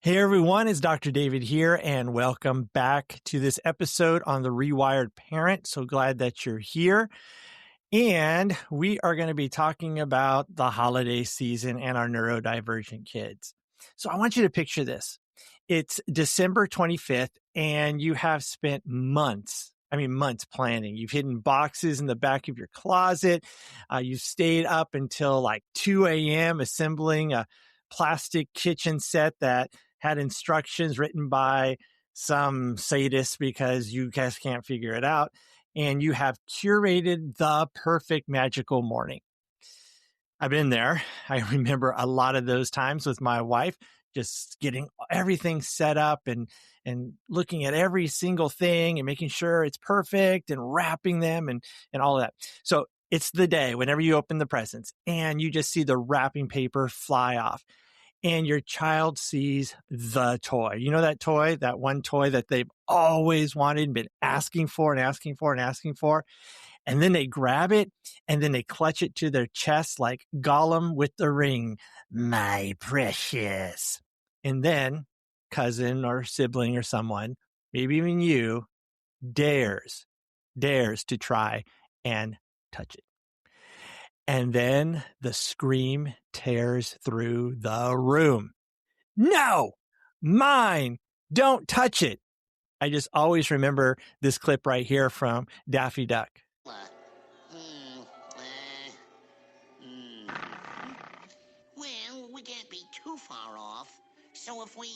Hey everyone, it's Dr. David here, and welcome back to this episode on the Rewired Parent. So glad that you're here. And we are going to be talking about the holiday season and our neurodivergent kids. So I want you to picture this. It's December 25th, and you have spent months planning. You've hidden boxes in the back of your closet. You've stayed up until like 2 a.m. assembling a plastic kitchen set that had instructions written by some sadist because you guys can't figure it out. And you have curated the perfect magical morning. I've been there. I remember a lot of those times with my wife, just getting everything set up and looking at every single thing and making sure it's perfect and wrapping them and all of that. So it's the day whenever you open the presents and you just see the wrapping paper fly off. And your child sees the toy. You know that toy, that one toy that they've always wanted and been asking for and asking for and asking for. And then they grab it and then they clutch it to their chest like Gollum with the ring. My precious. And then cousin or sibling or someone, maybe even you, dares to try and touch it. And then the scream tears through the room. No, mine, don't touch it. I just always remember this clip right here from Daffy Duck. Well, we can't be too far off. So if we,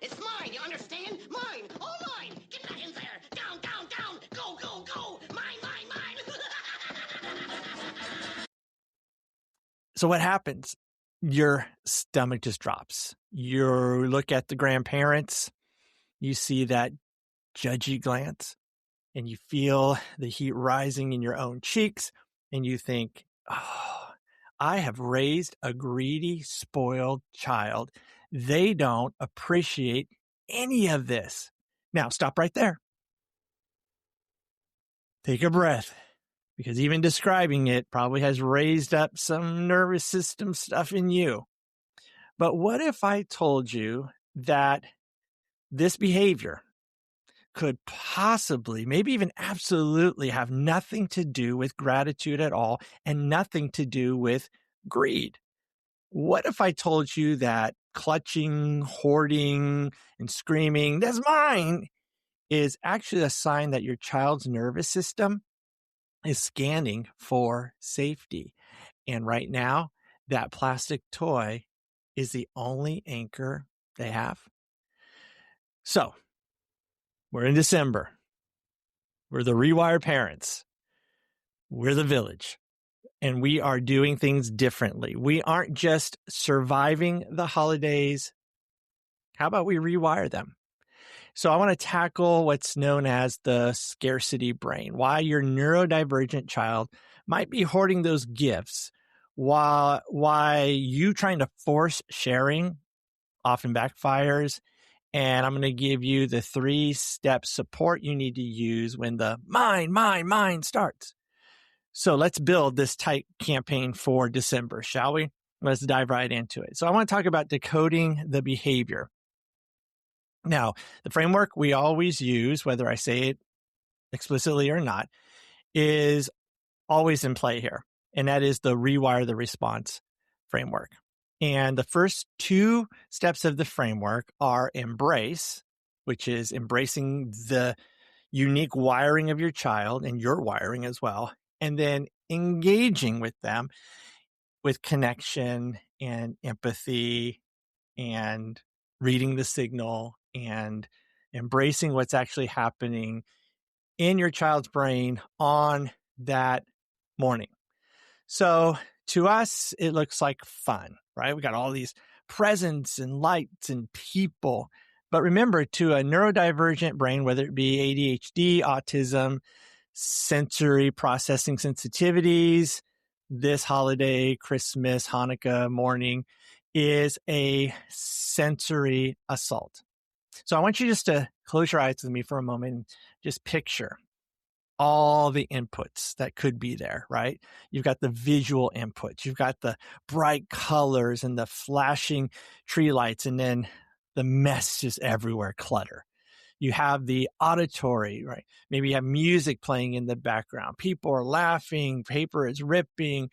It's mine, you understand? Mine! All mine! Get back in there! Down, down, down! Go, go, go! Mine, mine, mine! So what happens? Your stomach just drops. You look at the grandparents, you see that judgy glance, and you feel the heat rising in your own cheeks, and you think, oh, I have raised a greedy, spoiled child. They don't appreciate any of this. Now, stop right there. Take a breath, because even describing it probably has raised up some nervous system stuff in you. But what if I told you that this behavior could possibly, maybe even absolutely, have nothing to do with gratitude at all and nothing to do with greed? What if I told you that clutching, hoarding, and screaming, "That's mine," is actually a sign that your child's nervous system is scanning for safety? And right now, that plastic toy is the only anchor they have. So, we're in December. We're the Rewired Parents. We're the village. And we are doing things differently. We aren't just surviving the holidays. How about we rewire them? So I want to tackle what's known as the scarcity brain, why your neurodivergent child might be hoarding those gifts, why you trying to force sharing often backfires. And I'm going to give you the 3-step support you need to use when the mine starts. So let's build this tight campaign for December, shall we? Let's dive right into it. So I want to talk about decoding the behavior. Now, the framework we always use, whether I say it explicitly or not, is always in play here. And that is the rewire the response framework. And the first 2 steps of the framework are embrace, which is embracing the unique wiring of your child and your wiring as well. And then engaging with them with connection and empathy and reading the signal and embracing what's actually happening in your child's brain on that morning. So to us, it looks like fun, right? We got all these presents and lights and people. But remember, to a neurodivergent brain, whether it be ADHD, autism, sensory processing sensitivities, this holiday, Christmas, Hanukkah morning is a sensory assault. So I want you just to close your eyes with me for a moment and just picture all the inputs that could be there, right? You've got the visual inputs. You've got the bright colors and the flashing tree lights, and then the mess just everywhere, clutter. You have the auditory, right? Maybe you have music playing in the background. People are laughing. Paper is ripping.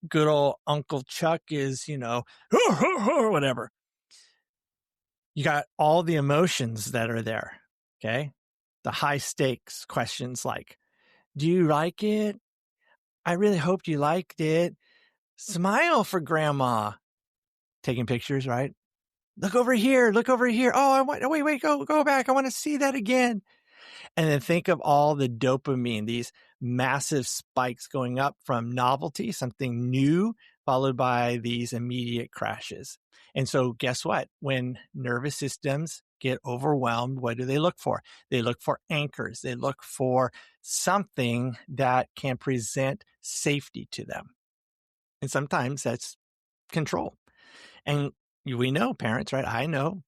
Good old Uncle Chuck is, whatever. You got all the emotions that are there. Okay. The high stakes questions like, do you like it? I really hoped you liked it. Smile for grandma. Taking pictures, right? Look over here. Look over here. Oh, wait, go back. I want to see that again. And then think of all the dopamine, these massive spikes going up from novelty, something new, followed by these immediate crashes. And so guess what? When nervous systems get overwhelmed, what do they look for? They look for anchors. They look for something that can present safety to them. And sometimes that's control. And we know, parents, right? I know.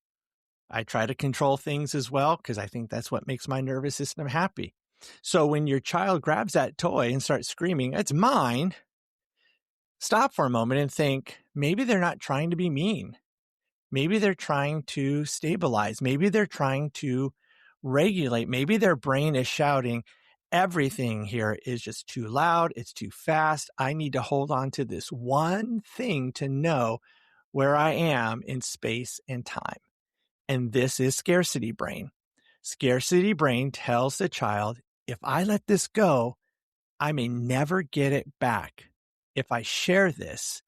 I try to control things as well because I think that's what makes my nervous system happy. So when your child grabs that toy and starts screaming, it's mine, stop for a moment and think, maybe they're not trying to be mean. Maybe they're trying to stabilize. Maybe they're trying to regulate. Maybe their brain is shouting, everything here is just too loud. It's too fast. I need to hold on to this one thing to know where I am in space and time. And this is scarcity brain. Scarcity brain tells the child, if I let this go, I may never get it back. If I share this,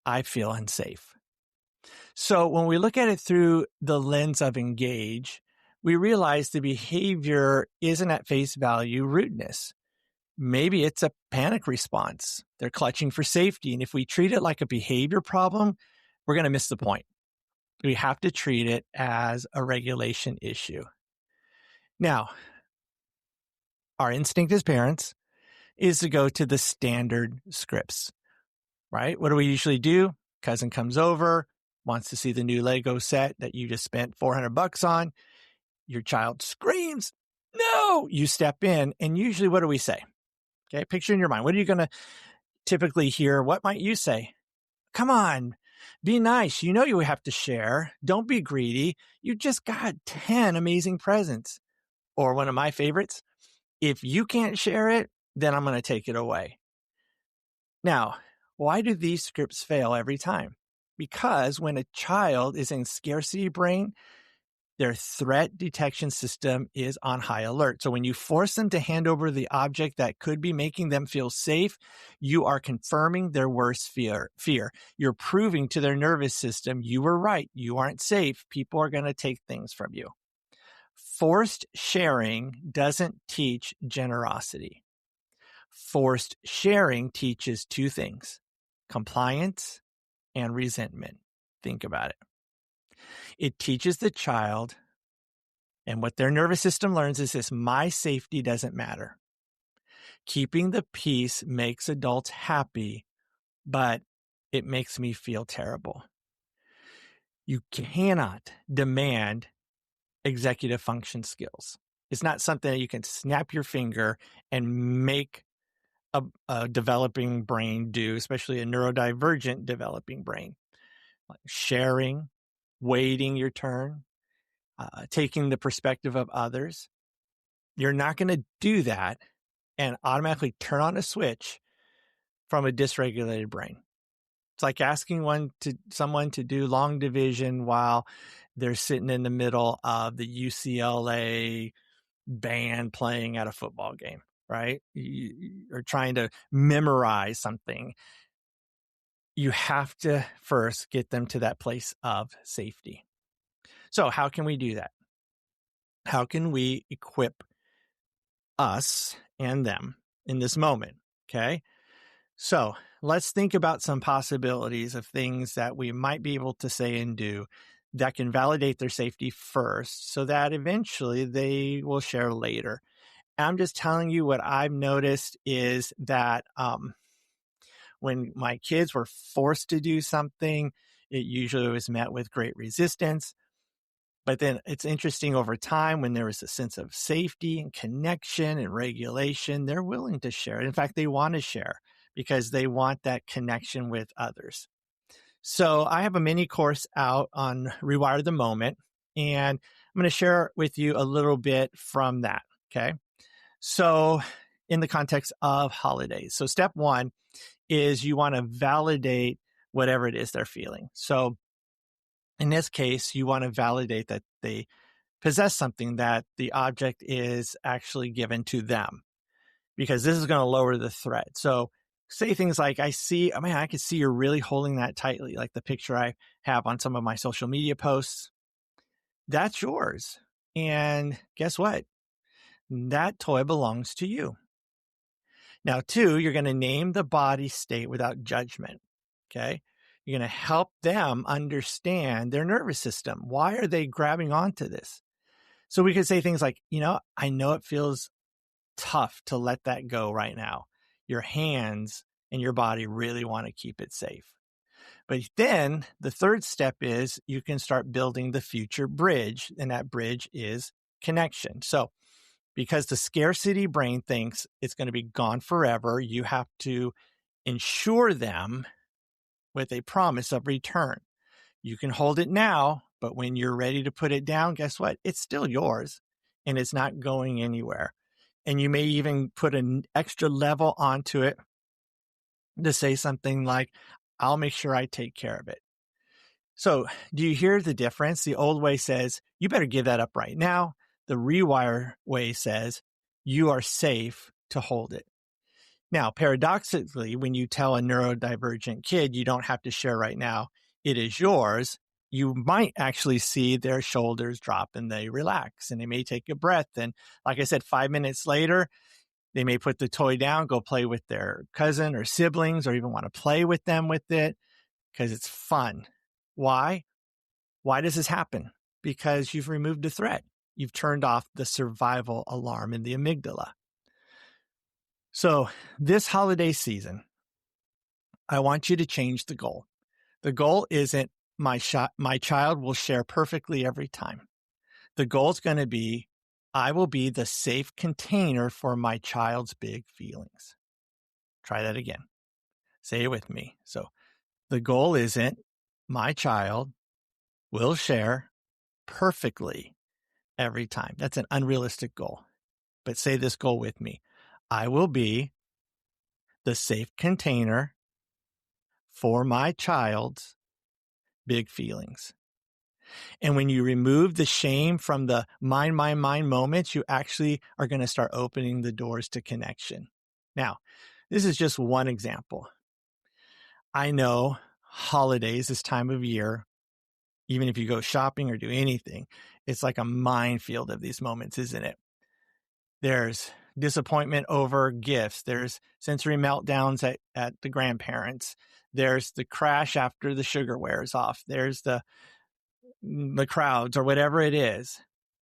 I feel unsafe. So when we look at it through the lens of engage, we realize the behavior isn't at face value rudeness. Maybe it's a panic response. They're clutching for safety. And if we treat it like a behavior problem, we're going to miss the point. We have to treat it as a regulation issue. Now, our instinct as parents is to go to the standard scripts, right? What do we usually do? Cousin comes over, wants to see the new Lego set that you just spent $400 on. Your child screams, no, you step in. And usually what do we say? Okay. Picture in your mind. What are you going to typically hear? What might you say? Come on, be nice. You know you have to share. Don't be greedy. You just got 10 amazing presents. Or one of my favorites, if you can't share it, then I'm going to take it away. Now, why do these scripts fail every time? Because when a child is in scarcity brain, their threat detection system is on high alert. So when you force them to hand over the object that could be making them feel safe, you are confirming their worst fear. You're proving to their nervous system, you were right. You aren't safe. People are going to take things from you. Forced sharing doesn't teach generosity. Forced sharing teaches two things: compliance and resentment. Think about it. It teaches the child, and what their nervous system learns is this: my safety doesn't matter. Keeping the peace makes adults happy, but it makes me feel terrible. You cannot demand executive function skills. It's not something that you can snap your finger and make a developing brain do, especially a neurodivergent developing brain. Like sharing, waiting your turn, taking the perspective of others. You're not going to do that and automatically turn on a switch from a dysregulated brain. It's like asking someone to do long division while they're sitting in the middle of the UCLA band playing at a football game, right? You're trying to memorize something. You have to first get them to that place of safety. So how can we do that? How can we equip us and them in this moment? Okay. So let's think about some possibilities of things that we might be able to say and do that can validate their safety first so that eventually they will share later. I'm just telling you what I've noticed is that when my kids were forced to do something, it usually was met with great resistance. But then it's interesting, over time, when there is a sense of safety and connection and regulation, they're willing to share. In fact, they want to share because they want that connection with others. So I have a mini course out on Rewire the Moment, and I'm going to share with you a little bit from that. Okay. So in the context of holidays. So step one is you want to validate whatever it is they're feeling. So in this case, you want to validate that they possess something, that the object is actually given to them, because this is going to lower the threat. So say things like, I can see you're really holding that tightly, like the picture I have on some of my social media posts. That's yours. And guess what? That toy belongs to you. Now, two, you're going to name the body state without judgment. Okay. You're going to help them understand their nervous system. Why are they grabbing onto this? So we could say things like, I know it feels tough to let that go right now. Your hands and your body really want to keep it safe. But then the third step is you can start building the future bridge, and that bridge is connection. So because the scarcity brain thinks it's going to be gone forever, you have to ensure them with a promise of return. You can hold it now, but when you're ready to put it down, guess what? It's still yours and it's not going anywhere. And you may even put an extra level onto it to say something like, I'll make sure I take care of it. So do you hear the difference? The old way says, you better give that up right now. The rewire way says, you are safe to hold it. Now, paradoxically, when you tell a neurodivergent kid you don't have to share right now, it is yours, you might actually see their shoulders drop and they relax and they may take a breath. And like I said, 5 minutes later, they may put the toy down, go play with their cousin or siblings, or even want to play with them with it because it's fun. Why? Why does this happen? Because you've removed the threat. You've turned off the survival alarm in the amygdala. So this holiday season, I want you to change the goal. The goal isn't my child will share perfectly every time. The goal is going to be, I will be the safe container for my child's big feelings. Try that again. Say it with me. So the goal isn't my child will share perfectly every time. That's an unrealistic goal. But say this goal with me. I will be the safe container for my child's big feelings. And when you remove the shame from the mind moments, you actually are going to start opening the doors to connection. Now, this is just one example. I know holidays, this time of year, even if you go shopping or do anything, it's like a minefield of these moments, isn't it? There's disappointment over gifts. There's sensory meltdowns at the grandparents. There's the crash after the sugar wears off. There's the crowds or whatever it is.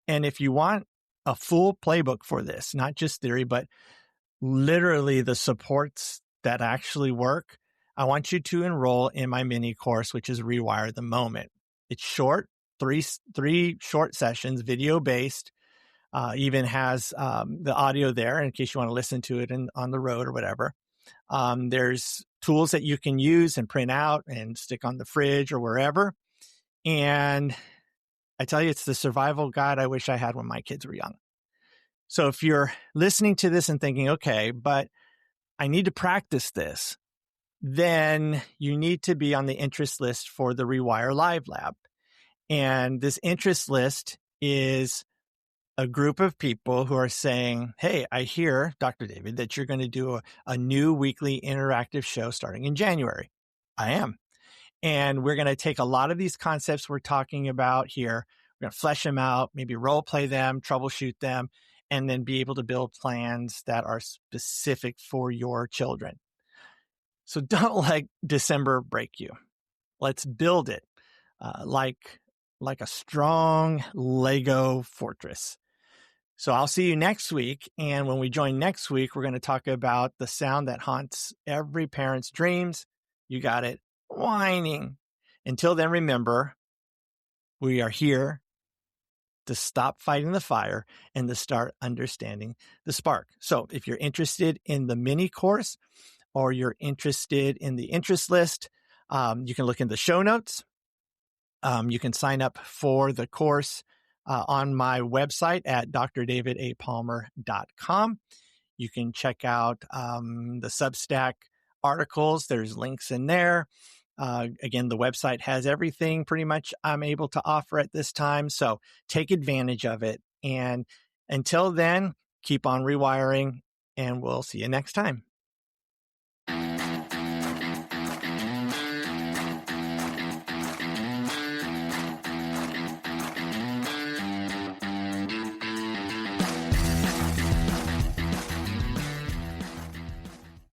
And if you want a full playbook for this, not just theory, but literally the supports that actually work, I want you to enroll in my mini course, which is Rewire the Moment. It's short, three short sessions, video based. Even has the audio there in case you want to listen to it on the road or whatever. There's tools that you can use and print out and stick on the fridge or wherever. And I tell you, it's the survival guide I wish I had when my kids were young. So if you're listening to this and thinking, okay, but I need to practice this, then you need to be on the interest list for the Rewire Live Lab. And this interest list is a group of people who are saying, hey, I hear, Dr. David, that you're going to do a new weekly interactive show starting in January. I am. And we're going to take a lot of these concepts we're talking about here. We're going to flesh them out, maybe role play them, troubleshoot them, and then be able to build plans that are specific for your children. So don't let December break you. Let's build it like a strong Lego fortress. So I'll see you next week. And when we join next week, we're going to talk about the sound that haunts every parent's dreams. You got it. Whining. Until then, remember, we are here to stop fighting the fire and to start understanding the spark. So if you're interested in the mini course or you're interested in the interest list, You can look in the show notes. You can sign up for the course on my website at drdavidapalmer.com. You can check out the Substack articles. There's links in there. Again, the website has everything pretty much I'm able to offer at this time. So take advantage of it. And until then, keep on rewiring, and we'll see you next time.